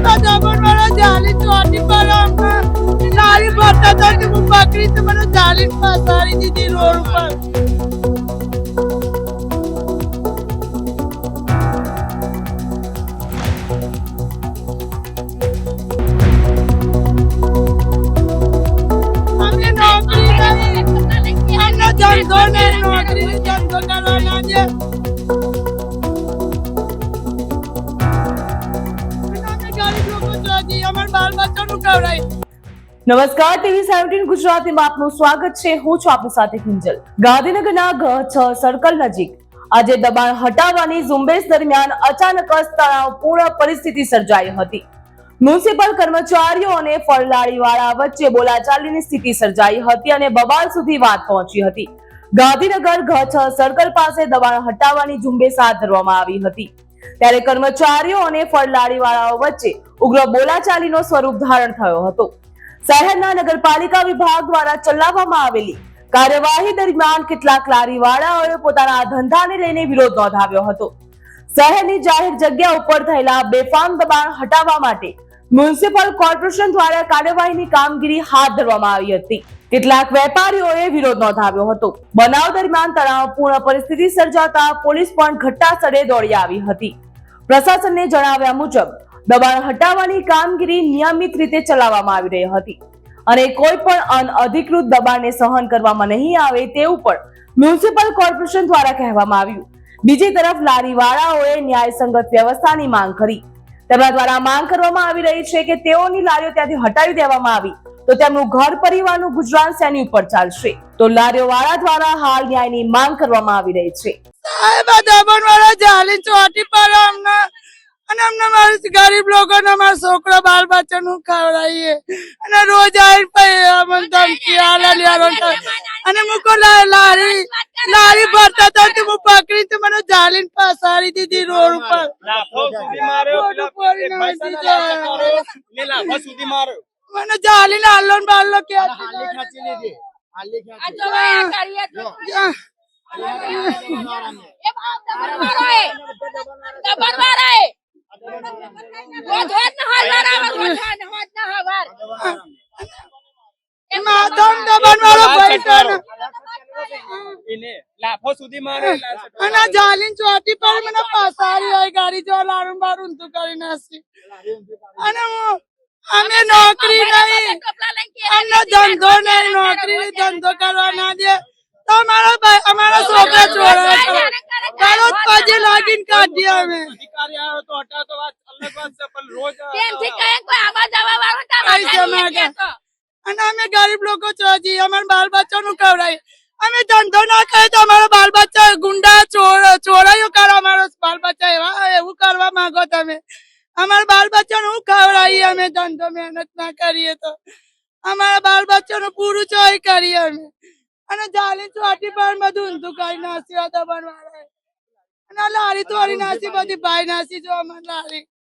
દમણ વાળા જાલી ચોટી પર લારી ભરતા હતા કે હું બકરી તો મને જાલી ફસાડી દીધી રોડ ઉપર. અમને નોકરી નહીં, અમને ધંધો નહીં, નોકરી ધંધો કરવાના છે. નમસ્કાર, TV17 ગુજરાતીમાં આપનું સ્વાગત છે. હું છું આપની સાથે કિંજલ. ગાંધીનગરના G6 સર્કલ નજીક આજે દબાણ હટાવવાની ઝુંબેશ દરમિયાન અચાનક જ તણાવપૂર્ણ પરિસ્થિતિ સર્જાઈ હતી. મ્યુનિસિપલ કર્મચારીઓ અને ફળલારીવાળા વચ્ચે બોલાચાલીની સ્થિતિ સર્જાઈ હતી અને બબાલ સુધી વાત પહોંચી હતી. ગાંધીનગર G6 સર્કલ પાસે દબાણ હટાવવાની ઝુંબેશ હાથ ધરવામાં આવી હતી. ત્યારે કર્મચારીઓ અને ફળલારીવાળાઓ વચ્ચે ઉગ્ર બોલાચાલીનો સ્વરૂપ ધારણ થયો હતો. શહેરના નગરપાલિકા વિભાગ દ્વારા ચલાવવામાં આવેલી કાર્યવાહી દરમિયાન કેટલાક લારીવાળાઓએ પોતાના ધંધાને લઈને વિરોધ નોંધાવ્યો હતો. શહેરની જાહેર જગ્યા ઉપર થયેલા બેફામ દબાણ હટાવવા માટે મ્યુનિસિપલ કોર્પોરેશન દ્વારા કાર્યવાહીની કામગીરી હાથ ધરવામાં આવી હતી. કેટલાક વેપારીઓએ વિરોધ નોંધાવ્યો હતો. બનાવ દરમિયાન તણાવપૂર્ણ પરિસ્થિતિ સર્જાતા પોલીસ પણ ઘટના સ્થળે દોડી આવી હતી. પ્રશાસનને જણાવ્યા મુજબ દબાણ હટાવવાની કામગીરી નિયમિત રીતે ચલાવવામાં આવી રહી હતી અને કોઈ પણ અનઅધિકૃત દબાણને સહન કરવામાં નહીં આવે તેવું પણ મ્યુનિસિપલ કોર્પોરેશન દ્વારા કહેવામાં આવ્યું. બીજી તરફ લારીવાળાઓએ ન્યાયસંગત વ્યવસ્થાની માંગ કરી. તેમના દ્વારા માંગ કરવામાં આવી રહી છે કે તેઓની લારીઓ ત્યાંથી હટાવી દેવામાં આવી તો તેમનું ઘર પરિવારનું ગુજરાન શેની ઉપર ચાલશે. તો લારીઓવાળા દ્વારા હાલ ન્યાયની માંગ કરવામાં આવી રહી છે. સાહેબ, દમણ વાળા જાલી ચોટી પર અને અમને મારી ગરીબ લોકોને અમારા છોકરા બાલ બચ્ચા નું ખવડાવીએ અને રોજ આવીને ધમકી અને મૂકો લારી ભરતા હતા કે હું પકડી તો મને જાલીને ફસાડી દીધી રોડ ઉપર. મને જાલીને હાલો ને બાલો જાલીન ચોટી પર મને ફસાડી હોય ગાડી જો લારું બારું ઊંધું કરી નાખી. અને અમે નોકરી નહીં, અમને ધંધો નહીં, નોકરી ધંધો કરવાના છે. તો અમારા છોકરા ચોરા પજે લાગીને કાઢીએ અમે. અને અમે ગરીબ લોકો છીએ, અમારા બાલ બચ્ચા નું ખવડાય. અમે ધંધો ના કરે તો અમારા બાલ બચ્ચા ગુંડા ચોરાયો કરો. અમારા બાલ બચ્ચા એવું કરવા માંગો તમે? અમારા બાલ બચ્ચા નું ખવડાવીએ અમે ધંધો મહેનત ના કરીએ તો અમારા બાલ બચ્ચા નું પૂરું ચોય કરીએ અમે. અને જાલી ચોટી પર બધું ઊંધું કરી નાખ્યું દમણ વાળા અને લારી તોડી નાખી બધી ભાઈ નાખી જો અમારી લારી.